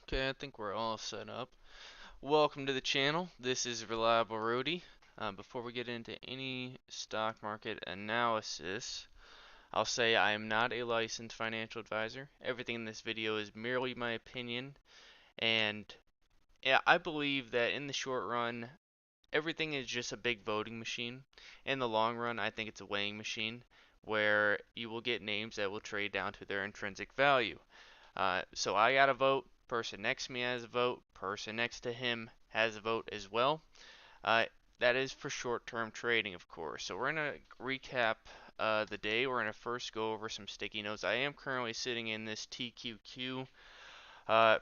Okay, I think we're all set up. Welcome to the channel. This is Reliable Rudy. Before we get into any stock market analysis, I'll say I am not a licensed financial advisor. Everything in this video is merely my opinion, and yeah, I believe that in the short run, everything is just a big voting machine. In the long run, I think it's a weighing machine where you will get names that will trade down to their intrinsic value. So I got a vote. Person next to me has a vote. Person next to him has a vote as well. Uh, that is for short-term trading, of course. So we're gonna recap the day. We're gonna first go over some sticky notes. I am currently sitting in this TQQ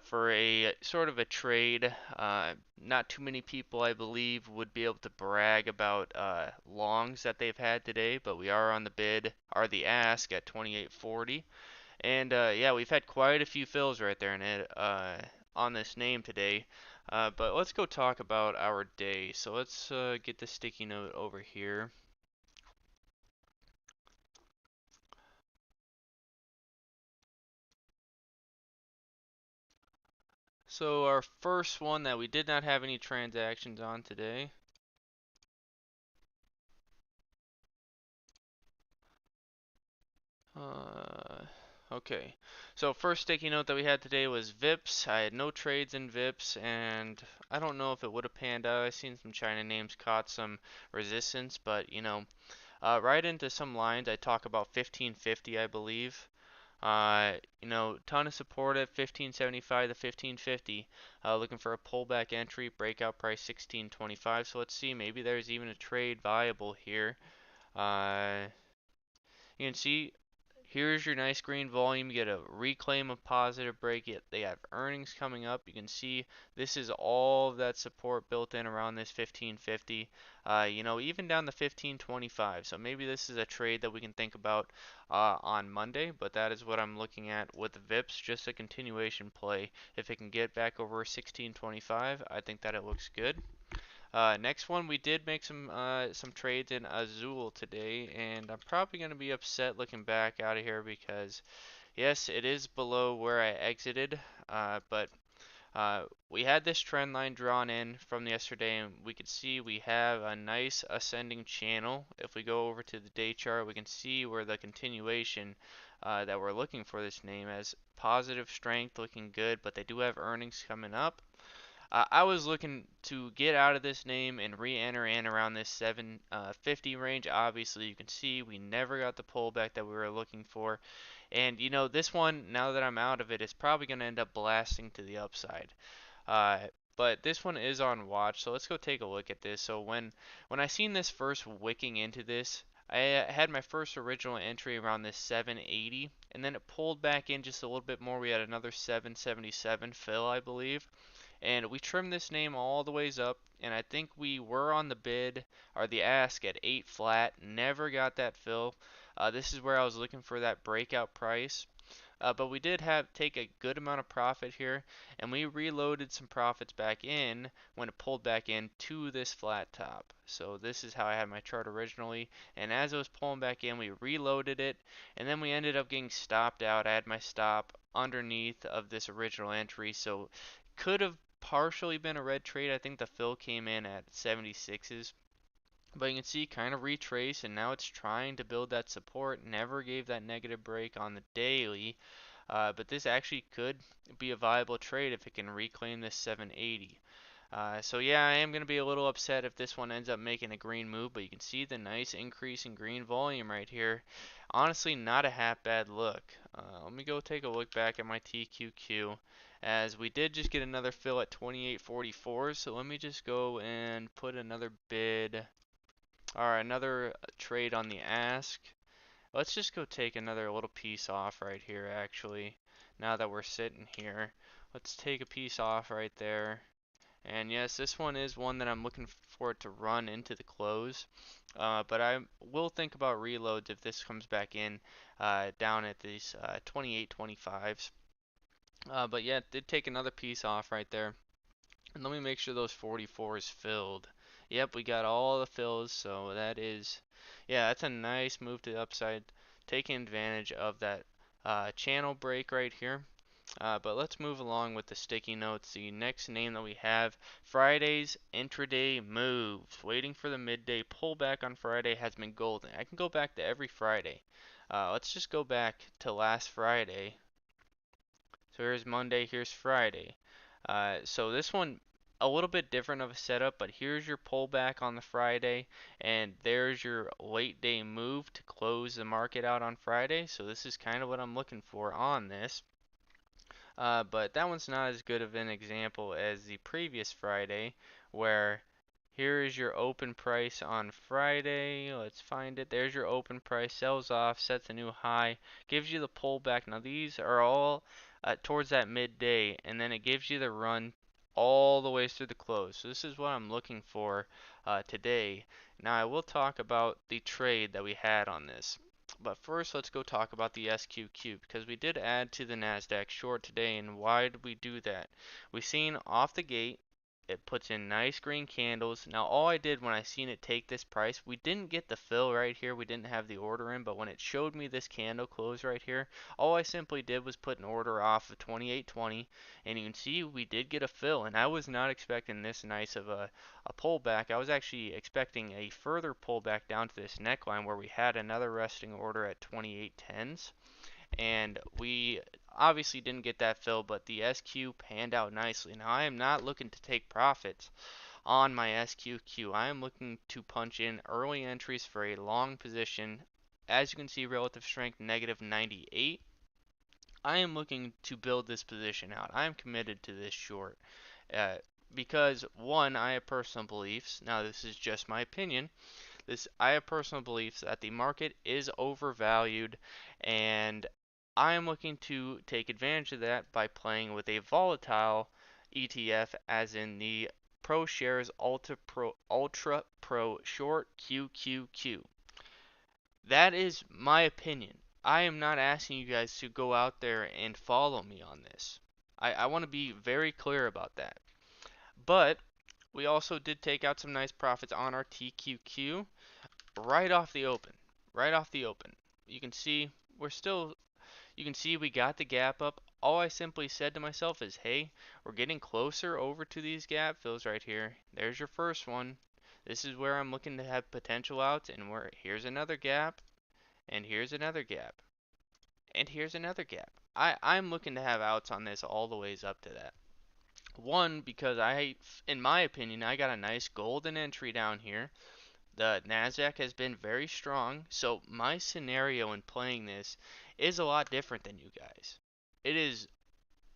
for a sort of a trade. Not too many people, I believe, would be able to brag about longs that they've had today, but we are on the bid or the ask at 28.40. And yeah, we've had quite a few fills right there in it on this name today. But let's go talk about our day. So let's get the sticky note over here. So our first one that we did not have any transactions on today. Okay. So first sticky note that we had today was VIPs. I had no trades in VIPs, and I don't know if it would have panned out. I've seen some China names caught some resistance, but right into some lines. I talk about 1550, I believe. Ton of support at 1575 to 1550. Looking for a pullback entry, breakout price 1625. So let's see, maybe there's even a trade viable here. Uh, you can see here's your nice green volume. You get a reclaim of positive break. They have earnings coming up. You can see this is all of that support built in around this 1550. Even down to 1525. So maybe this is a trade that we can think about on Monday. But that is what I'm looking at with the VIPs. Just a continuation play. If it can get back over 1625, I think that it looks good. Next one, we did make some trades in Azul today, and I'm probably going to be upset looking back out of here because yes, it is below where I exited, but we had this trend line drawn in from yesterday, and we could see we have a nice ascending channel. If we go over to the day chart, we can see where the continuation that we're looking for this name as positive strength, looking good, but they do have earnings coming up. I was looking to get out of this name and re-enter in around this 750 range. Obviously, you can see we never got the pullback that we were looking for. And this one, now that I'm out of it, is probably going to end up blasting to the upside. Uh, but this one is on watch, so let's go take a look at this. So when I seen this first wicking into this, I had my first original entry around this 780, and then it pulled back in just a little bit more. We had another 777 fill, I believe. And we trimmed this name all the ways up, and I think we were on the bid or the ask at 8 flat. Never got that fill. This is where I was looking for that breakout price. But we did have take a good amount of profit here, and we reloaded some profits back in when it pulled back in to this flat top. So this is how I had my chart originally, and as it was pulling back in, we reloaded it, and then we ended up getting stopped out. I had my stop underneath of this original entry, so could have partially been a red trade. I think the fill came in at 76s. But you can see kind of retrace, and now it's trying to build that support. Never gave that negative break on the daily. But this actually could be a viable trade if it can reclaim this 780. So yeah, I am going to be a little upset if this one ends up making a green move, but you can see the nice increase in green volume right here. Honestly, not a half bad look. Let me go take a look back at my TQQ, as we did just get another fill at 28.44. So let me just go and put another bid or another trade on the ask. Let's just go take another little piece off right here, actually. Now that we're sitting here, let's take a piece off right there. And yes, this one is one that I'm looking for it to run into the close. But I will think about reloads if this comes back in down at these 28.25s. But yeah, it did take another piece off right there. And let me make sure those 44 is filled. Yep, we got all the fills, so that is, yeah, that's a nice move to the upside, taking advantage of that channel break right here. But let's move along with the sticky notes. The next name that we have, Friday's intraday moves. Waiting for the midday pullback on Friday has been golden. I can go back to every Friday. Let's just go back to last Friday. So here's Monday, here's Friday. So this one a little bit different of a setup, but here's your pullback on the Friday, and there's your late day move to close the market out on Friday. So this is kind of what I'm looking for on this. But that one's not as good of an example as the previous Friday, where here is your open price on Friday. Let's find it. There's your open price, sells off, sets a new high, gives you the pullback. Now these are all towards that midday, and then it gives you the run all the way through the close. So this is what I'm looking for today. Now I will talk about the trade that we had on this. But first, let's go talk about the SQQ because we did add to the NASDAQ short today. And why did we do that? We seen off the gate, it puts in nice green candles. Now, all I did when I seen it take this price, we didn't get the fill right here. We didn't have the order in, but when it showed me this candle close right here, all I simply did was put an order off of 28.20, and you can see we did get a fill. And I was not expecting this nice of a pullback. I was actually expecting a further pullback down to this neckline where we had another resting order at 28.10s, and we obviously didn't get that fill, but the SQ panned out nicely. Now I am not looking to take profits on my SQQ. I am looking to punch in early entries for a long position. As you can see, relative strength negative 98. I am looking to build this position out. I am committed to this short. Uh, because one, I have personal beliefs. Now, this is just my opinion. I have personal beliefs that the market is overvalued, and I am looking to take advantage of that by playing with a volatile ETF, as in the ProShares Ultra Pro Short QQQ. That is my opinion. I am not asking you guys to go out there and follow me on this. I want to be very clear about that. But we also did take out some nice profits on our TQQ right off the open. Right off the open. You can see we're still, you can see we got the gap up. All I simply said to myself is, hey, we're getting closer over to these gap fills right here. There's your first one. This is where I'm looking to have potential outs, and here's another gap, and here's another gap, and here's another gap. I'm looking to have outs on this all the ways up to that. One, because in my opinion, I got a nice golden entry down here. The Nasdaq has been very strong, so my scenario in playing this is a lot different than you guys. It is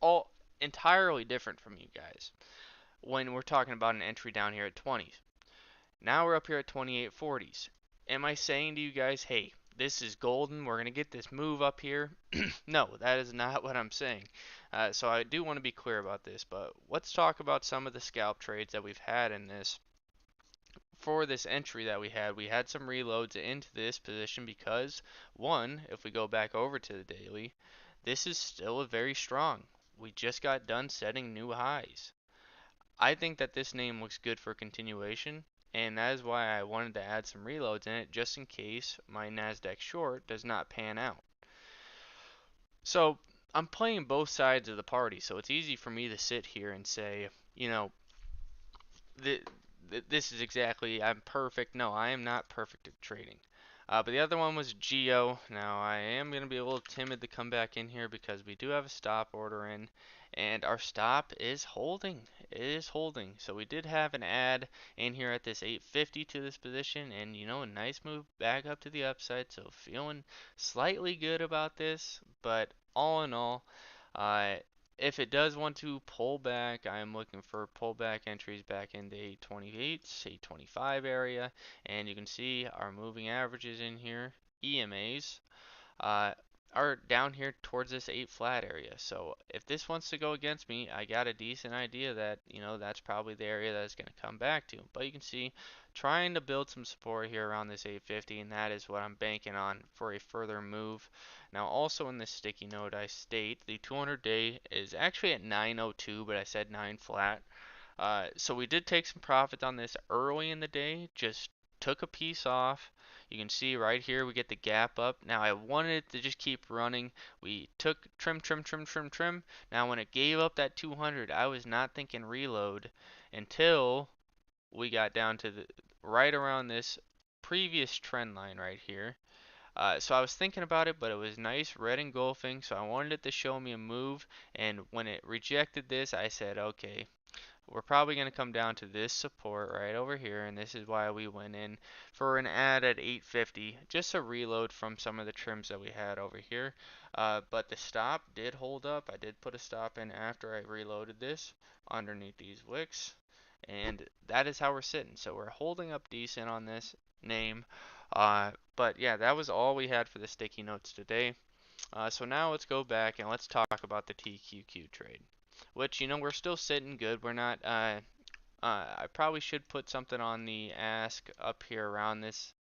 all entirely different from you guys when we're talking about an entry down here at 20s. Now we're up here at 28.40s. Am I saying to you guys, hey, this is golden, we're going to get this move up here? No, that is not what I'm saying. So I do want to be clear about this, but let's talk about some of the scalp trades that we've had in this. For this entry that we had some reloads into this position because, one, if we go back over to the daily, this is still a very strong. We just got done setting new highs. I think that this name looks good for continuation, and that is why I wanted to add some reloads in it just in case my NASDAQ short does not pan out. So I'm playing both sides of the party, so it's easy for me to sit here and say, th- this is exactly, I'm perfect. No, I am not perfect at trading. But the other one was Geo. Now I am going to be a little timid to come back in here because we do have a stop order in, and our stop is holding. It is holding. So we did have an add in here at this 850 to this position, and a nice move back up to the upside. So feeling slightly good about this, but all in all, uh, if it does want to pull back, I am looking for pullback entries back in the 828, 825 area. And you can see our moving averages in here, EMAs, uh, are down here towards this 8 flat area. So if this wants to go against me, I got a decent idea that, that's probably the area that it's going to come back to. But you can see trying to build some support here around this 850, and that is what I'm banking on for a further move. Now also in this sticky note I state the 200 day is actually at 902, but I said 9 flat. So we did take some profit on this early in the day, just took a piece off. You can see right here we get the gap up. Now I wanted it to just keep running. We took trim, trim, trim, trim, trim. Now when it gave up that 200, I was not thinking reload until we got down to the right around this previous trend line right here. So I was thinking about it, but it was nice red engulfing, so I wanted it to show me a move. And when it rejected this, I said, okay, we're probably going to come down to this support right over here, and this is why we went in for an add at 850, just a reload from some of the trims that we had over here. But the stop did hold up. I did put a stop in after I reloaded this underneath these wicks, and that is how we're sitting. So we're holding up decent on this name. But yeah, that was all we had for the sticky notes today. So now let's go back and let's talk about the TQQ trade. Which, we're still sitting good. We're not, I probably should put something on the ask up here around this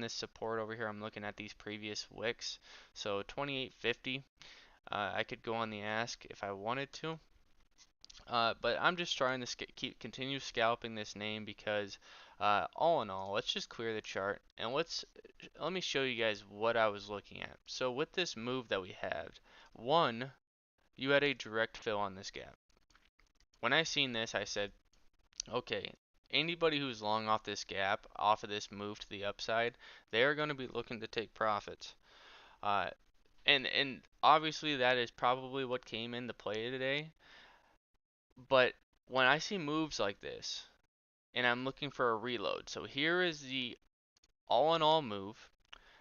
support over here. I'm looking at these previous wicks. So 2850, I could go on the ask if I wanted to. But I'm just trying to continue scalping this name because all in all, let's just clear the chart and let me show you guys what I was looking at. So with this move that we had, one, you had a direct fill on this gap. When I seen this, I said, okay, anybody who's long off this gap, off of this move to the upside, they're going to be looking to take profits. Uh, and obviously that is probably what came into play today. But when I see moves like this, and I'm looking for a reload, so here is the all-in-all move.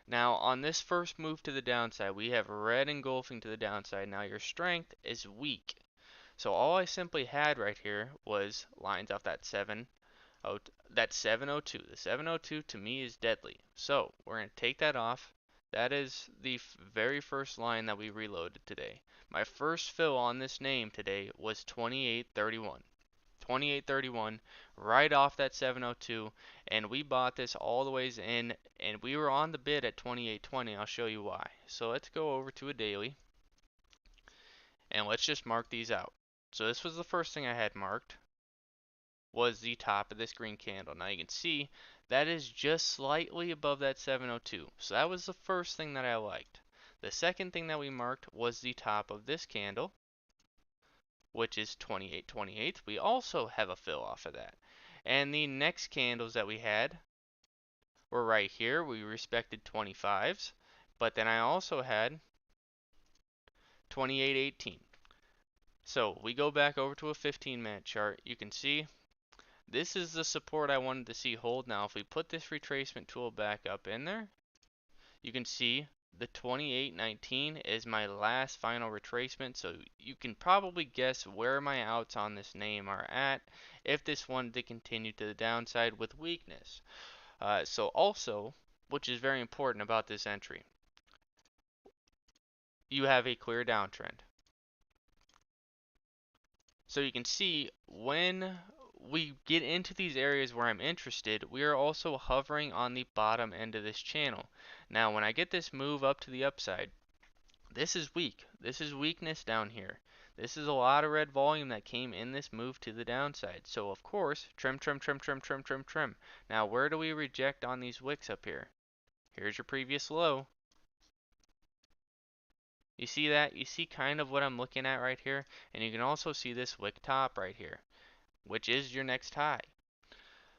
Now on this first move to the downside, we have red engulfing to the downside. Now your strength is weak. So all I simply had right here was lines off that 702. The 702 to me is deadly. So we're going to take that off. That is the very first line that we reloaded today. My first fill on this name today was 2831. 2831 right off that 702, and we bought this all the ways in, and we were on the bid at 2820. I'll show you why. So let's go over to a daily and let's just mark these out. So this was the first thing I had marked, was the top of this green candle. Now you can see that is just slightly above that 702. So that was the first thing that I liked. The second thing that we marked was the top of this candle, which is 2828. We also have a fill off of that. And the next candles that we had were right here. We respected 25s, but then I also had 2818. So we go back over to a 15-minute chart. You can see this is the support I wanted to see hold. Now if we put this retracement tool back up in there, you can see the 2819 is my last final retracement, so you can probably guess where my outs on this name are at if this wanted to continue to the downside with weakness. So also, which is very important about this entry, you have a clear downtrend. So you can see when we get into these areas where I'm interested, we are also hovering on the bottom end of this channel. Now when I get this move up to the upside, this is weak. This is weakness down here. This is a lot of red volume that came in this move to the downside. So of course, trim, trim, trim, trim, trim, trim, trim. Now where do we reject on these wicks up here? Here's your previous low. You see that? You see kind of what I'm looking at right here? And you can also see this wick top right here, which is your next high.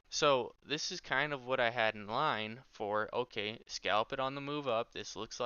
So this is kind of what I had in line for, okay, scalp it on the move up. This looks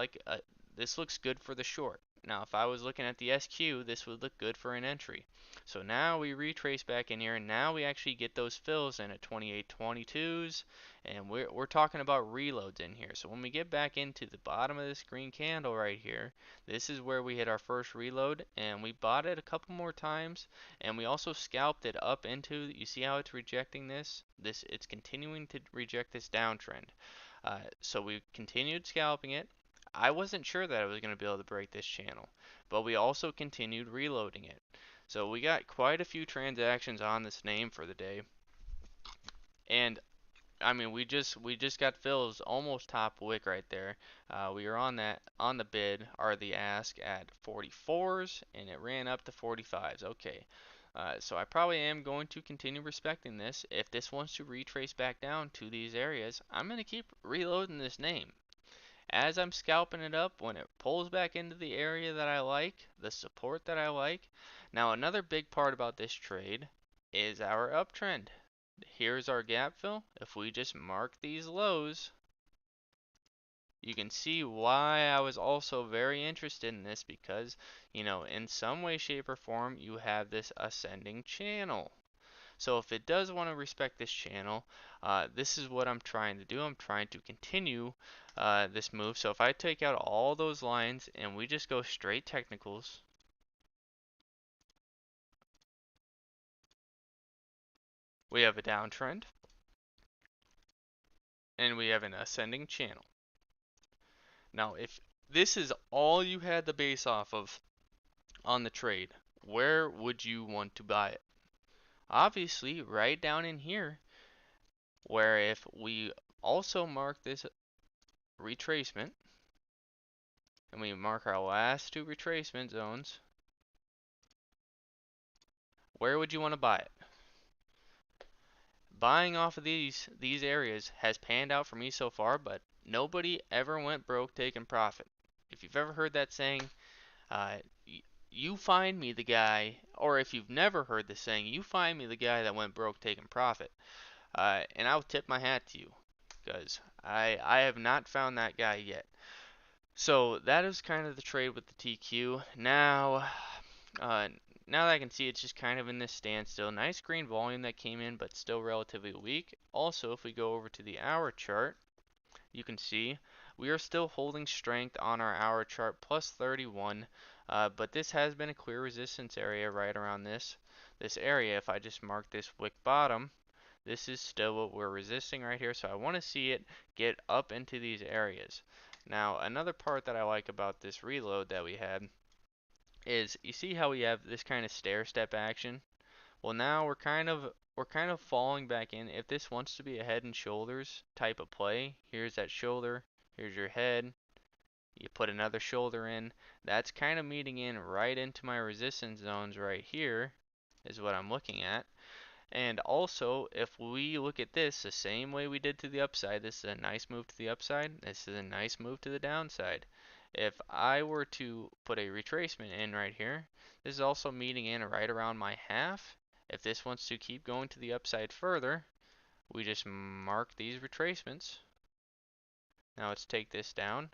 good for the short. Now if I was looking at the SQ, this would look good for an entry. So now we retrace back in here, and now we actually get those fills in at 2822s, and we're talking about reloads in here. So when we get back into the bottom of this green candle right here, this is where we hit our first reload, and we bought it a couple more times, and we also scalped it up into, you see how it's rejecting this? It's continuing to reject this downtrend. So we continued scalping it. I wasn't sure that I was going to be able to break this channel, but we also continued reloading it. So we got quite a few transactions on this name for the day. And I mean, we just got fills almost top wick right there. We were on the bid or the ask at 44s, and it ran up to 45s. Okay, So I probably am going to continue respecting this. If this wants to retrace back down to these areas, I'm going to keep reloading this name. As I'm scalping it up, when it pulls back into the area that I like, the support that I like. Now another big part about this trade is our uptrend. Here's our gap fill. If we just mark these lows, you can see why I was also very interested in this because, in some way, shape, or form, you have this ascending channel. So if it does want to respect this channel, this is what I'm trying to do. I'm trying to continue this move. So if I take out all those lines and we just go straight technicals, we have a downtrend and we have an ascending channel. Now if this is all you had to base off of on the trade, where would you want to buy it? Obviously right down in here, where if we also mark this retracement and we mark our last two retracement zones, where would you want to buy it? Buying off of these areas has panned out for me so far, but nobody ever went broke taking profit. If you've ever heard that saying, uh, you find me the guy, or if you've never heard the saying, you find me the guy that went broke taking profit. And I'll tip my hat to you, because I have not found that guy yet. So that is kind of the trade with the TQ. Uh, now that I can see it's just kind of in this standstill. Nice green volume that came in, but still relatively weak. Also, if we go over to the hour chart, you can see we are still holding strength on our hour chart, plus 31. But this has been a clear resistance area right around this area. If I just mark this wick bottom, this is still what we're resisting right here. So I want to see it get up into these areas. Now, another part that I like about this reload that we had is you see how we have this kind of stair step action? Well, now we're kind of falling back in. If this wants to be a head and shoulders type of play, here's that shoulder, here's your head, you put another shoulder in. That's kind of meeting in right into my resistance zones right here is what I'm looking at. And also, if we look at this the same way we did to the upside, this is a nice move to the upside, this is a nice move to the downside. If I were to put a retracement in right here, this is also meeting in right around my half. If this wants to keep going to the upside further, we just mark these retracements. Now let's take this down.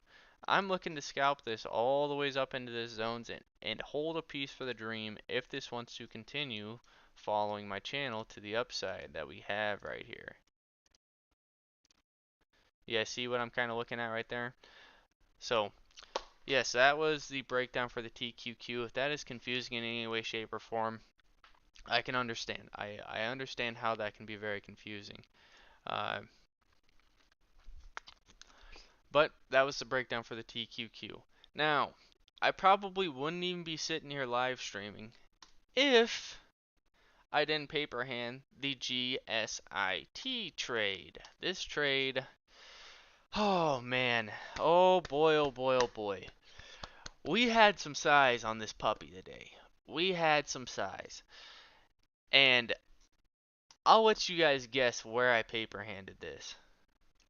I'm looking to scalp this all the ways up into this zones and hold a piece for the dream if this wants to continue following my channel to the upside that we have right here. Yeah, see what I'm kind of looking at right there? So, yes, that was the breakdown for the TQQ. If that is confusing in any way, shape, or form, I can understand. I understand how that can be very confusing. Uh, but that was the breakdown for the TQQ. Now, I probably wouldn't even be sitting here live streaming if I didn't paper hand the GSIT trade. This trade, oh man, oh boy, oh boy, oh boy. We had some size on this puppy today. We had some size. And I'll let you guys guess where I paper handed this.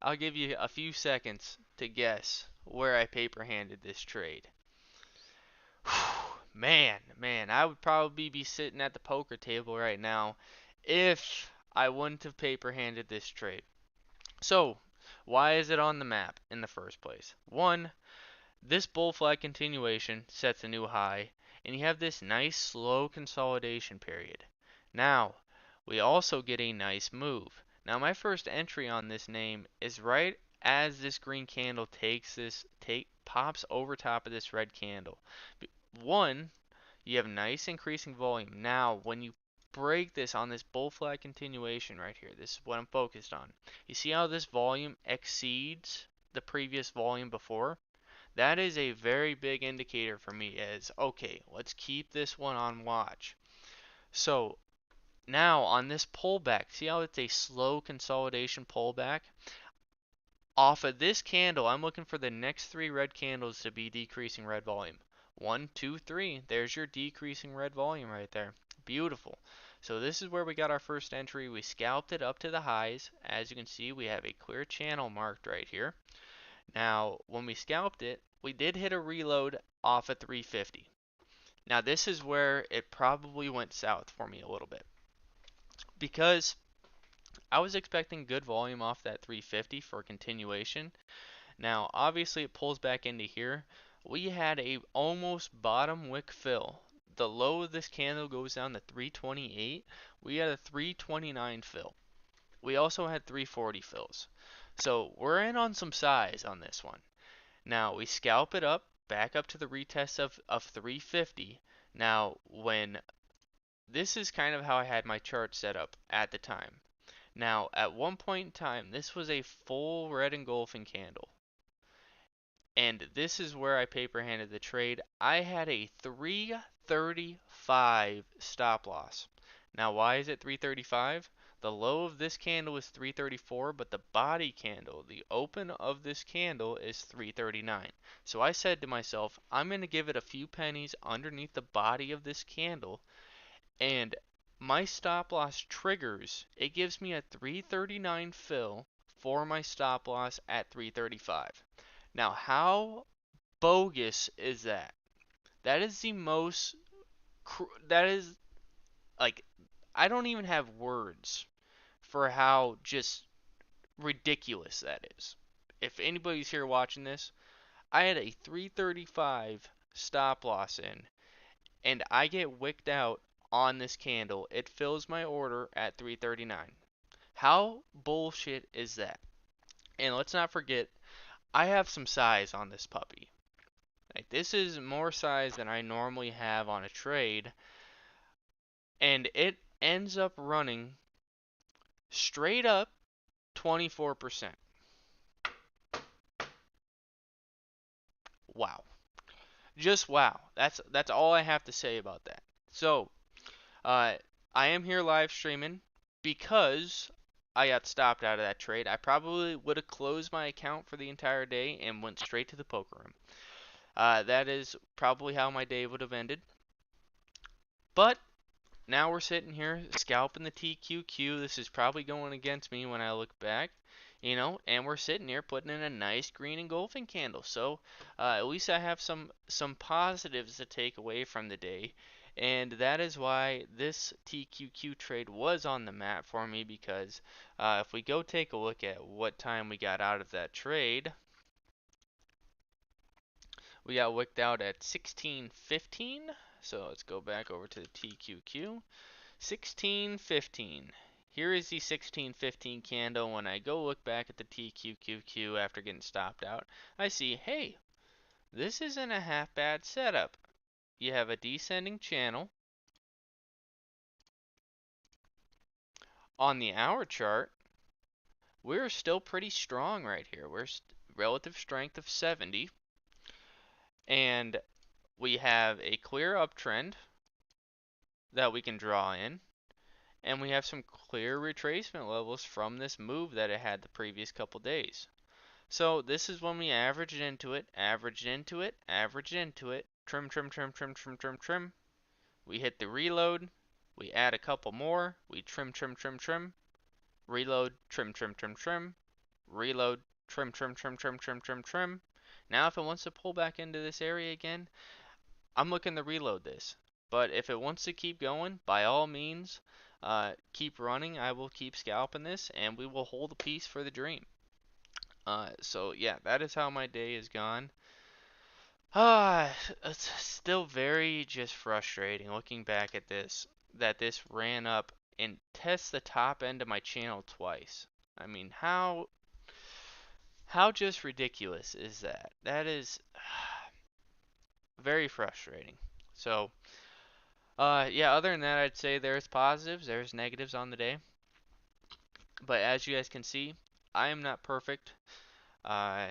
I'll give you a few seconds to guess where I paper handed this trade. Man, I would probably be sitting at the poker table right now if I wouldn't have paper handed this trade. So, why is it on the map in the first place? One, this bull flag continuation sets a new high, and you have this nice slow consolidation period. Now, we also get a nice move. Now, my first entry on this name is right as this green candle pops over top of this red candle. One, you have nice increasing volume. Now, when you break this on this bull flag continuation right here, this is what I'm focused on. You see how this volume exceeds the previous volume before? That is a very big indicator for me as, okay, let's keep this one on watch. So now on this pullback, see how it's a slow consolidation pullback? Off of this candle, I'm looking for the next three red candles to be decreasing red volume. 1, 2, 3. There's your decreasing red volume right there. Beautiful. So this is where we got our first entry. We scalped it up to the highs. As you can see, we have a clear channel marked right here. Now, when we scalped it, we did hit a reload off at 350. Now, this is where it probably went south for me a little bit because I was expecting good volume off that 350 for a continuation. Now, obviously, it pulls back into here. We had a almost bottom wick fill. The low of this candle goes down to 328. We had a 329 fill. We also had 340 fills. So we're in on some size on this one. Now we scalp it up, back up to the retest of 350. Now when this is kind of how I had my chart set up at the time. Now at one point in time, this was a full red engulfing candle. And this is where I paper handed the trade. I had a 335 stop loss. Now why is it 335? The low of this candle is 334, but the body candle, the open of this candle is 339. So I said to myself, I'm going to give it a few pennies underneath the body of this candle, and my stop loss triggers. It gives me a 339 fill for my stop loss at 335. Now, how bogus is that? That is the most. That is like. I don't even have words for how just ridiculous that is. If anybody's here watching this, I had a 335 stop loss in, and I get wicked out on this candle. It fills my order at 339. How bullshit is that? And let's not forget, I have some size on this puppy. Like, this is more size than I normally have on a trade, and it ends up running straight up 24%. Wow. Just wow. That's all I have to say about that. So, uh, I am here live streaming because I got stopped out of that trade. I probably would have closed my account for the entire day and went straight to the poker room. That is probably how my day would have ended. But now we're sitting here scalping the TQQ. This is probably going against me when I look back, and we're sitting here putting in a nice green engulfing candle. So at least I have some positives to take away from the day, and that is why this TQQ trade was on the map for me. Because if we go take a look at what time we got out of that trade, we got wicked out at 16:15. So let's go back over to the TQQ. 16:15. Here is the 16:15 candle. When I go look back at the TQQQ after getting stopped out, I see, hey, this isn't a half bad setup. You have a descending channel. On the hour chart, we're still pretty strong right here. We're relative strength of 70, and we have a clear uptrend that we can draw in. And we have some clear retracement levels from this move that it had the previous couple days. So this is when we averaged into it, averaged into it, averaged into it, trim, trim, trim, trim, trim, trim, trim. We hit the reload, we add a couple more, we trim, trim, trim, trim, reload, trim, trim, trim, trim, reload, trim, trim, trim, trim, trim, trim, trim. Now if it wants to pull back into this area again, I'm looking to reload this. But if it wants to keep going, by all means, keep running. I will keep scalping this, and we will hold a piece for the dream. So yeah, that is how my day has gone. It's still very just frustrating looking back at this, that this ran up and tests the top end of my channel twice. I mean, how just ridiculous is that? That is very frustrating. So, yeah, other than that, I'd say there's positives, there's negatives on the day. But as you guys can see, I am not perfect. Uh,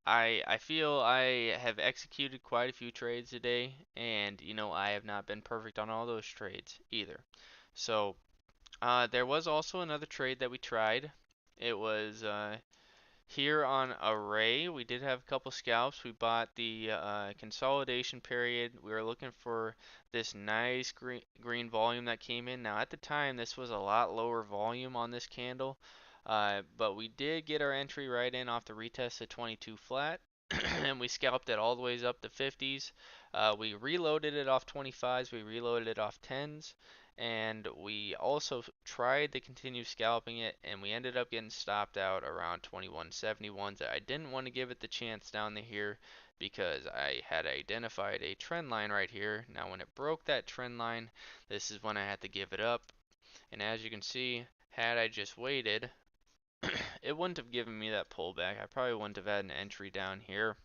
I feel I have executed quite a few trades today, and I have not been perfect on all those trades either. So there was also another trade that we tried. It was Here on Array, we did have a couple scalps. We bought the consolidation period. We were looking for this nice green volume that came in. Now, at the time, this was a lot lower volume on this candle, but we did get our entry right in off the retest at 22 flat, and we scalped it all the ways up to 50s. We reloaded it off 25s. We reloaded it off 10s. And we also tried to continue scalping it, and we ended up getting stopped out around 2171s. I didn't want to give it the chance down here because I had identified a trend line right here. Now when it broke that trend line, this is when I had to give it up. And as you can see, had I just waited, it wouldn't have given me that pullback. I probably wouldn't have had an entry down here.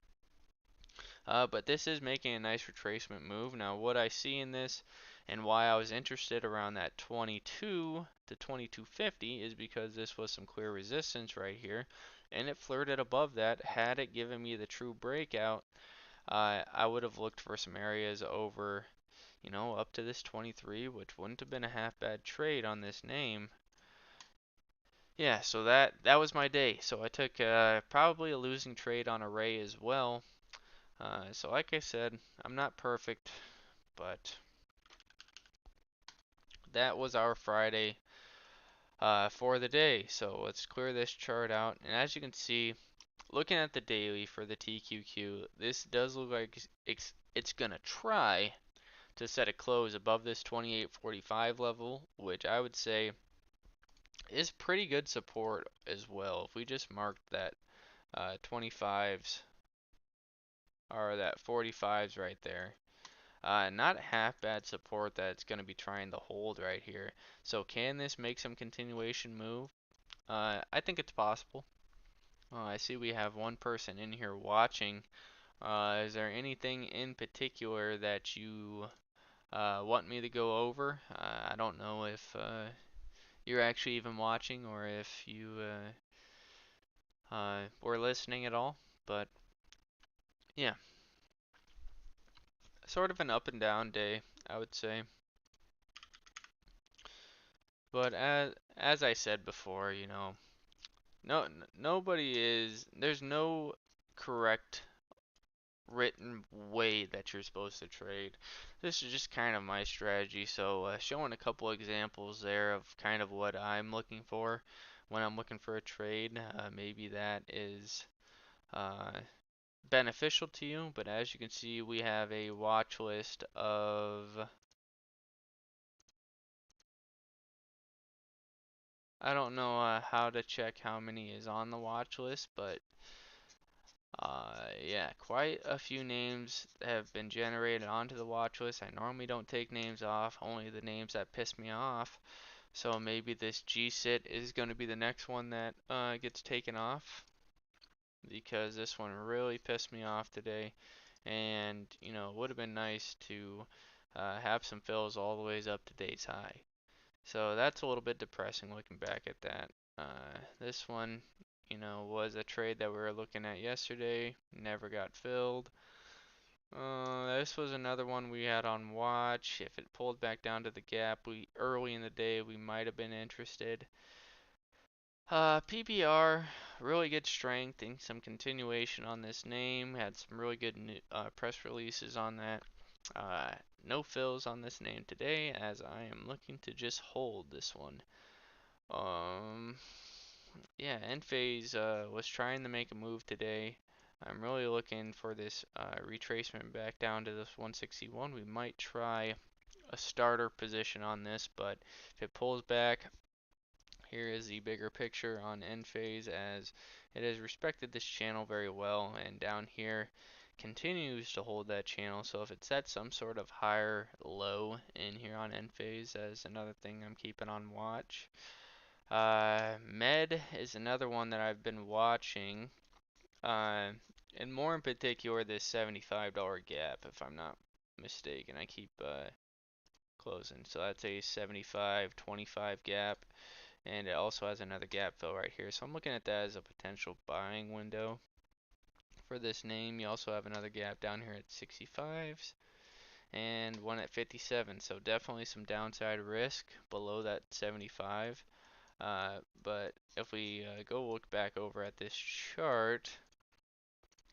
But this is making a nice retracement move. Now what I see in this and why I was interested around that 22 to 2250 is because this was some clear resistance right here, and it flirted above that. Had it given me the true breakout, I would have looked for some areas over, up to this 23, which wouldn't have been a half bad trade on this name. Yeah, so that was my day. So I took probably a losing trade on Array as well. So like I said, I'm not perfect, but that was our Friday for the day. So let's clear this chart out. And as you can see, looking at the daily for the TQQ, this does look like it's gonna try to set a close above this 28.45 level, which I would say is pretty good support as well. If we just marked that 25s or that 45s right there. Not half bad support that it's going to be trying to hold right here. So can this make some continuation move? I think it's possible. I see we have one person in here watching. Is there anything in particular that you want me to go over? I don't know if you're actually even watching or if you were listening at all. But yeah, sort of an up and down day, I would say. But as I said before, there's no correct written way that you're supposed to trade. This is just kind of my strategy. So showing a couple examples there of kind of what I'm looking for when I'm looking for a trade. Maybe that is uh, beneficial to you. But as you can see, we have a watch list of, I don't know how to check how many is on the watch list, but yeah, quite a few names have been generated onto the watch list. I normally don't take names off, only the names that piss me off. So maybe this GSIT is going to be the next one that gets taken off because this one really pissed me off today. And, it would have been nice to have some fills all the ways up to day's high. So that's a little bit depressing looking back at that. This one, was a trade that we were looking at yesterday, never got filled. This was another one we had on watch. If it pulled back down to the gap, we early in the day we might have been interested. PBR, really good strength and some continuation on this name. Had some really good press releases on that. No fills on this name today, as I am looking to just hold this one. Yeah, Enphase was trying to make a move today. I'm really looking for this retracement back down to this 161. We might try a starter position on this, but if it pulls back, here is the bigger picture on Enphase as it has respected this channel very well, and down here continues to hold that channel. So if it sets some sort of higher low in here on Enphase, as another thing I'm keeping on watch. Med is another one that I've been watching, uh, and more in particular this $75 gap, if I'm not mistaken. I keep closing, so that's a 75-25 gap, and it also has another gap fill right here. So I'm looking at that as a potential buying window for this name. You also have another gap down here at 65s and one at 57, so definitely some downside risk below that 75. But if we go look back over at this chart,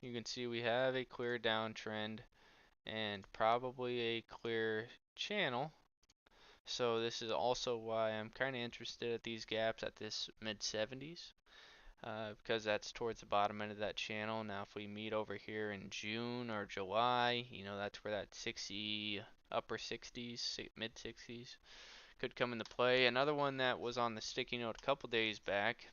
you can see we have a clear downtrend and probably a clear channel. So this is also why I'm kind of interested at these gaps at this mid 70s, because that's towards the bottom end of that channel. Now if we meet over here in June or July, that's where that 60 upper 60s, mid 60s could come into play. Another one that was on the sticky note a couple days back,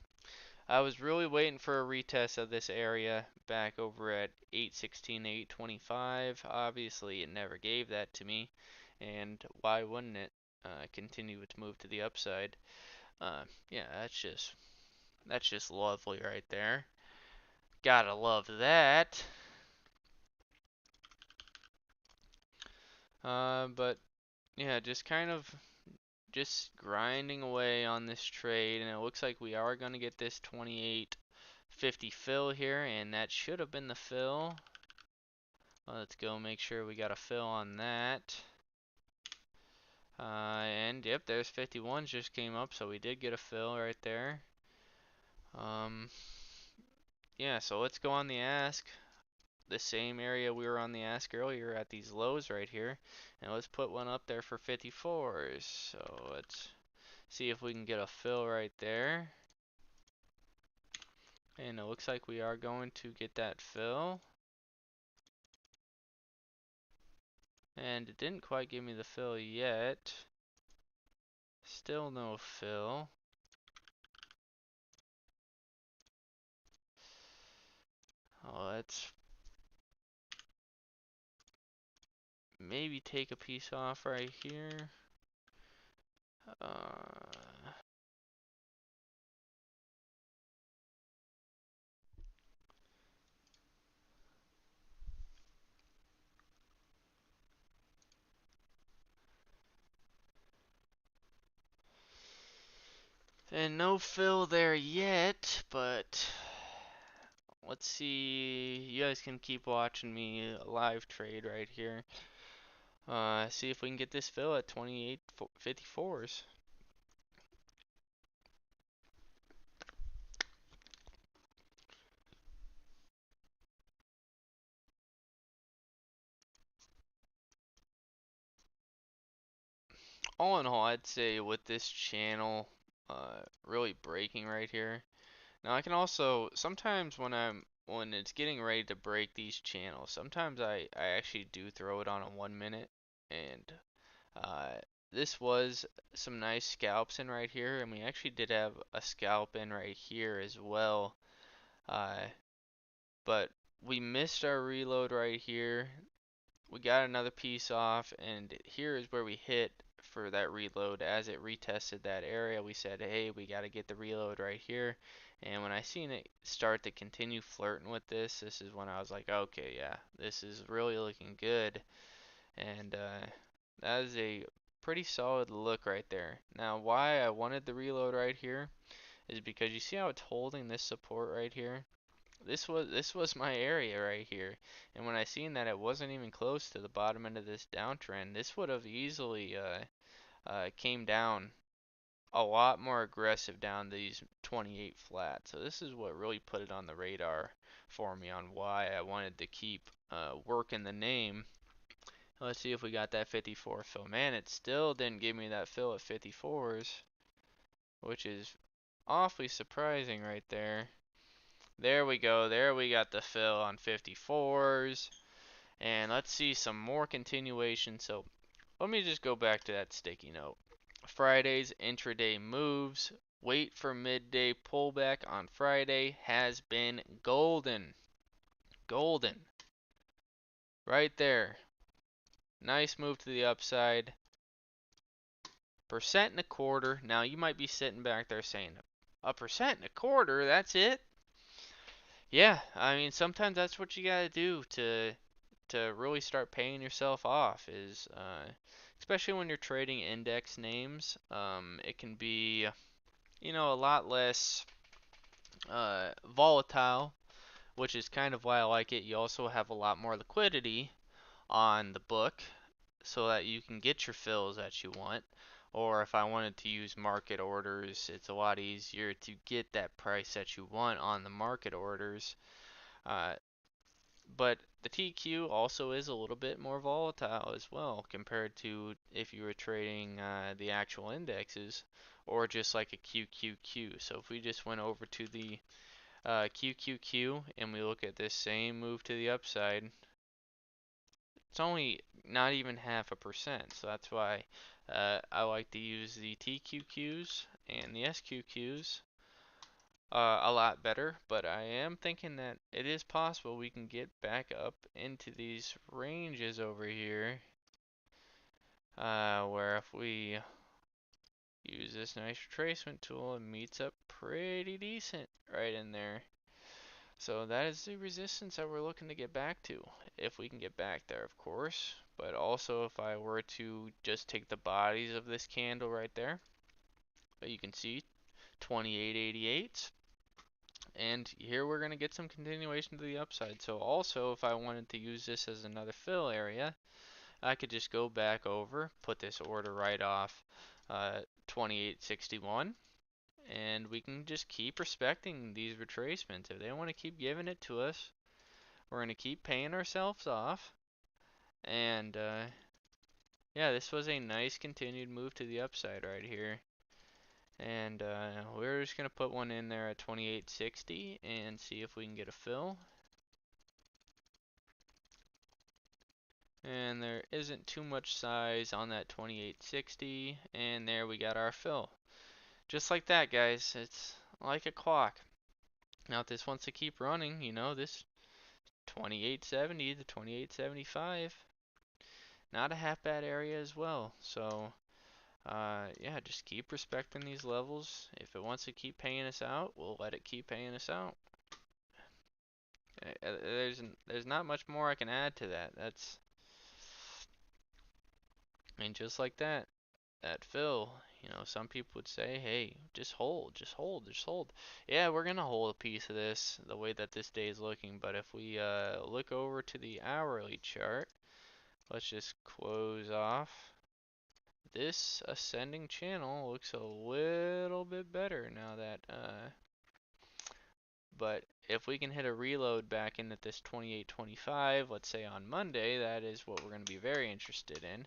I was really waiting for a retest of this area back over at 816, 825. Obviously, it never gave that to me, and why wouldn't it continue to move to the upside? Yeah, that's just lovely right there. Gotta love that. But yeah, just kind of just grinding away on this trade, and it looks like we are going to get this 28.50 fill here, and that should have been the fill. Let's go make sure we got a fill on that. And yep, there's 51s just came up, so we did get a fill right there. Yeah, so let's go on the ask. The same area we were on the ask earlier at these lows right here. And let's put one up there for 54s. So let's see if we can get a fill right there. And it looks like we are going to get that fill. And it didn't quite give me the fill yet. Still no fill. Oh, let's maybe take a piece off right here. And no fill there yet, but let's see. You guys can keep watching me live trade right here. See if we can get this fill at 28.54s. All in all, I'd say with this channel really breaking right here. Now I can also sometimes when it's getting ready to break these channels, sometimes I actually do throw it on a 1 minute, and uh, this was some nice scalps in right here, and we actually did have a scalp in right here as well. Uh, but we missed our reload right here. We got another piece off, and here is where we hit for that reload. As it retested that area, we said, hey, we got to get the reload right here. And when I seen it start to continue flirting with this is when I was like, okay, yeah, this is really looking good. And that is a pretty solid look right there. Now, why I wanted the reload right here is because you see how it's holding this support right here? This was my area right here, and when I seen that it wasn't even close to the bottom end of this downtrend, this would have easily came down a lot more aggressive down these 28 flat. So this is what really put it on the radar for me on why I wanted to keep working the name. Let's see if we got that 54 fill. Man, it still didn't give me that fill at 54s, which is awfully surprising right there. There we go. There we got the fill on 54s. And let's see some more continuation. So let me just go back to that sticky note. Friday's intraday moves. Wait for midday pullback on Friday has been golden. Golden. Right there. Nice move to the upside. 1.25%. Now you might be sitting back there saying, 1.25%? That's it? Yeah, I mean sometimes that's what you gotta do to really start paying yourself off is especially when you're trading index names, it can be a lot less volatile, which is kind of why I like it. You also have a lot more liquidity on the book so that you can get your fills that you want, Or if I wanted to use market orders, it's a lot easier to get that price that you want on the market orders. Uh, but the TQ also is a little bit more volatile as well compared to if you were trading the actual indexes or just like a QQQ. So if we just went over to the QQQ and we look at this same move to the upside, it's only not even 0.5%. So that's why I like to use the TQQs and the SQQs a lot better, but I am thinking that it is possible we can get back up into these ranges over here, where if we use this nice retracement tool, it meets up pretty decent right in there. So that is the resistance that we're looking to get back to, if we can get back there, of course. But also, if I were to just take the bodies of this candle right there, you can see 2888. And here we're going to get some continuation to the upside. So also, if I wanted to use this as another fill area, I could just go back over, put this order right off 2861, and we can just keep respecting these retracements. If they want to keep giving it to us, we're going to keep paying ourselves off. And yeah, this was a nice continued move to the upside right here. And we're just going to put one in there at 2860 and see if we can get a fill. And there isn't too much size on that 2860, and there we got our fill. Just like that, guys. It's like a clock. Now if this wants to keep running, you know, this 2870 to 2875, not a half bad area as well. So yeah, just keep respecting these levels. If it wants to keep paying us out, we'll let it keep paying us out. There's not much more I can add to that. And just like that, that fill, you know, some people would say, hey, just hold, just hold, just hold. Yeah, we're gonna hold a piece of this the way that this day is looking, but if we look over to the hourly chart, let's just close off. This ascending channel looks a little bit better now that but if we can hit a reload back in at this 28.25, let's say on Monday, that is what we're going to be very interested in.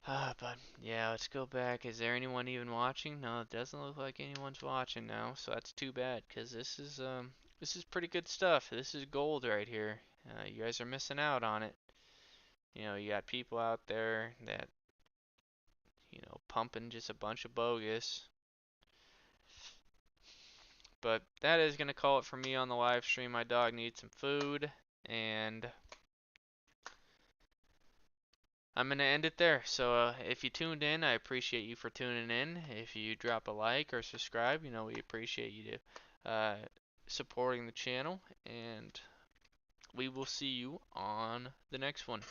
But yeah, let's go back. Is there anyone even watching? No, it doesn't look like anyone's watching now, so that's too bad, because this is pretty good stuff. This is gold right here. You guys are missing out on it. You know, you got people out there that, you know, pumping just a bunch of bogus. But that is going to call it for me on the live stream. My dog needs some food, and I'm going to end it there. So if you tuned in, I appreciate you for tuning in. If you drop a like or subscribe, you know, we appreciate you supporting the channel, and we will see you on the next one.